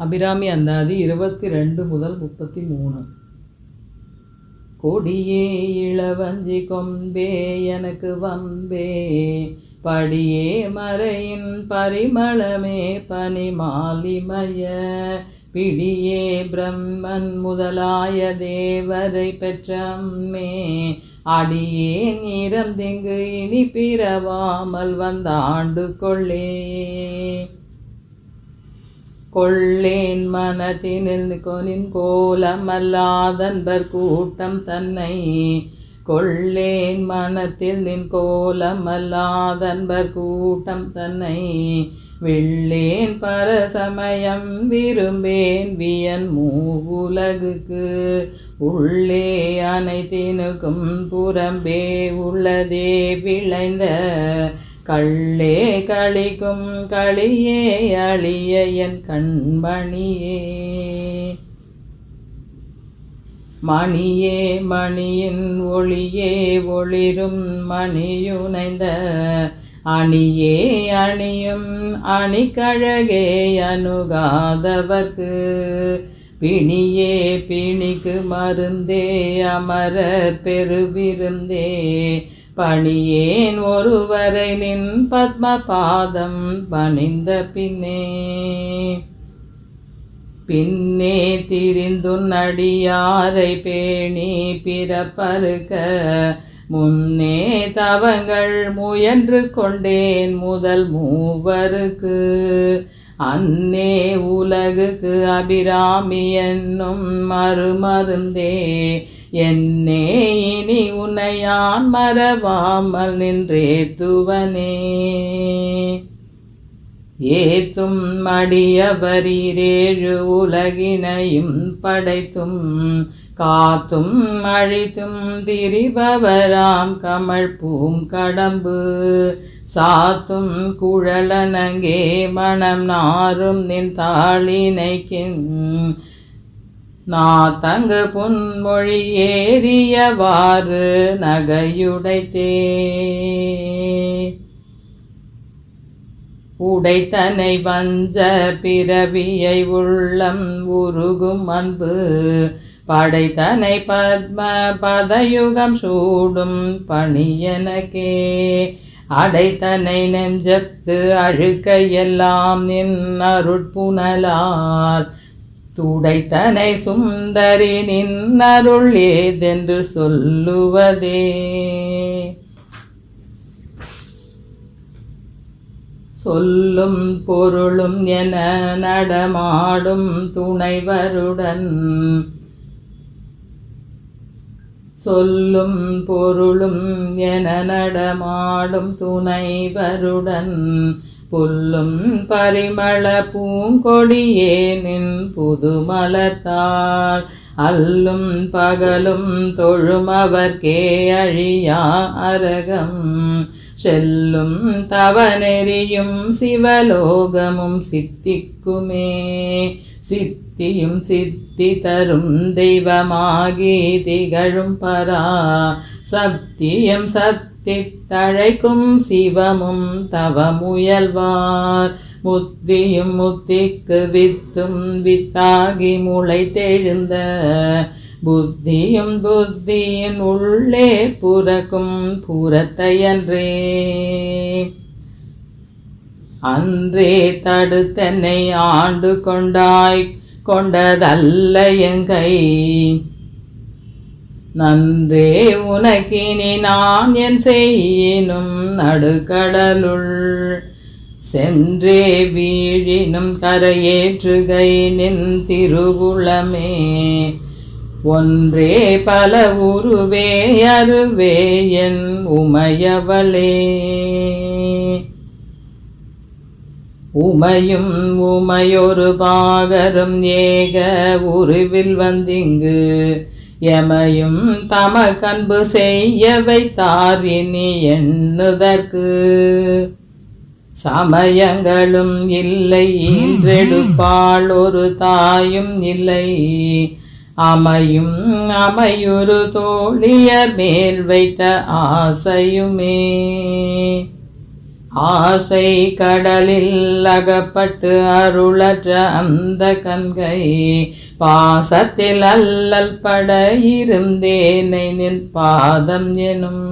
அபிராமி அந்தாதி 22 முதல் 33. கொடியே இளவஞ்சி கொம்பே எனக்கு வம்பே, படியே மறையின் பரிமளமே பனிமாலிமய, பிடியே பிரம்மன் முதலாய தேவரை பெற்ற அம்மே, அடியே நீரம் திங்கு இனி பிறவாமல் வந்தாண்டு கொள்ளே. கொள்ளேன் மனத்தினில் கொனின் கோலமல்லாதன்பர் கூட்டம் தன்னை, கொள்ளேன் மனத்தில் நின் கோலமல்லாதன்பர் கூட்டம் தன்னை, வெள்ளேன் பரசமயம் விரும்பேன் வியன் மூவுலகுக்கு, உள்ளே அனைத்தினுக்கும் புறம்பே உள்ளதே விளைந்த, கள்ளே களிக்கும் களியே அழிய என் கண்மணியே. மணியே மணியின் ஒளியே ஒளிரும் மணியுனைந்த, அணியே அணியும் அணிக்கழகே அணுகாதவர்க்கு, பிணியே பிணிக்கு மருந்தே அமரர் பெருவிருந்தே, பணியேன் ஒருவரை நின் பத்ம பாதம் பணிந்த பின்னே. பின்னே திரிந்துன் அடியாரை பேணி பிறப்பறுக்க, முன்னே தவங்கள் முயன்று கொண்டேன் முதல் மூவருக்கு, அன்னே உலகுக்கு அபிராமி என்னும் மறுமருந்தே, என்னே இனி உன்னையான் மறவாமல் நின்றேத்துவனே. ஏத்தும் அடியவரீரேழு உலகினையும் படைத்தும், காத்தும் அழித்தும் திரிபவராம் கமழ் பூங்கடம்பு, சாத்தும் குழலனங்கே மனம் நாரும் நின் தாளினைக்கின், நாத்தங்கு புன்மொழி ஏறியவாறு நகையுடைத்தே. உடைத்தனை வஞ்ச பிறவியை உள்ளம் உருகும் அன்பு, படைத்தனை பத்ம பதயுகம் சூடும் பணியனக்கே, அடைத்தனை நெஞ்சத்து அழுக்கையெல்லாம் நின் அருட்புனலால், துடைத்தனை சுந்தரி நின் அருள் ஏதென்று சொல்லுவதே. சொல்லும் பொருளும் என நடமாடும் துணைவருடன், சொல்லும் பொருளும் என நடமாடும் துணைவருடன், புல்லும் பரிமள பூங்கொடியே நின் புதுமலர்த்தாள், அல்லும் பகலும் தொழுமவர்க்கே அழியா அரகம், செல்லும் தவநெறியும் சிவலோகமும் சித்திக்குமே, சித்தியும் சித்தி தரும் தெய்வமாகி திகழும் பரா சத்தியம் சத்தித்தழைக்கும் சிவமும் தவமுயல்வார், முத்தியும் முத்திக்கு வித்தும் வித்தாகி முளைத்தெழுந்த, புத்தியும் புத்தியின் உள்ளே புறக்கும் புறத்தையன்றே. அன்றே தடுத்தனை ஆண்டு கொண்டாய் கொண்டதல்ல எங்கை, நன்றே உனக்கினி நான் என் செய்யினும் நடுக்கடலுள், சென்றே வீழினும் கரையேற்றுகை நின் திருவுளமே, ஒன்றே பல உருவே அருவே என் உமையவளே. உமையும் உமையொரு பாகரும் ஏக உருவில் வந்திங்கு, எமையும் தமக்கன்பு செய்ய வைத்தார் இனி எண்ணுதற்கு, சமயங்களும் இல்லை ஈன்றெடுப்பாள் ஒரு தாயும் இல்லை, அமையும் அமையுறு தோழியர் மேல் வைத்த ஆசையுமே. ஆசை கடலில் அகப்பட்டு அருளற்ற அந்த கண்கை பாசத்தில் அல்லல் பட இருந்தேனை நின் பாதம் எனும்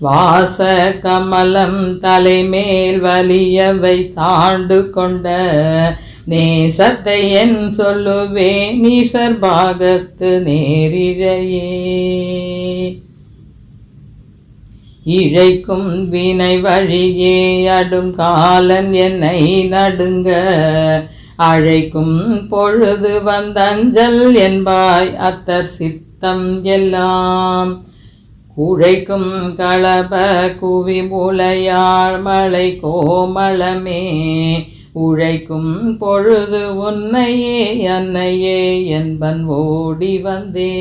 வாச கமலம் தலைமேல் வலியவை தாண்டு கொண்ட நேசத்தை என் சொல்லுவே நீசர் பாகத்து நேரிழையே இழைக்கும் வினை வழியே அடும் காலன் என்னை நடுங்க அழைக்கும் பொழுது வந்தஞ்சல் என்பாய் அத்தர் சித்தம் எல்லாம் குழைக்கும் களப குவி முலையாள் மலை கோமளமே உழைக்கும் பொழுது உன்னையே அன்னையே என்பன் ஓடி வந்தே.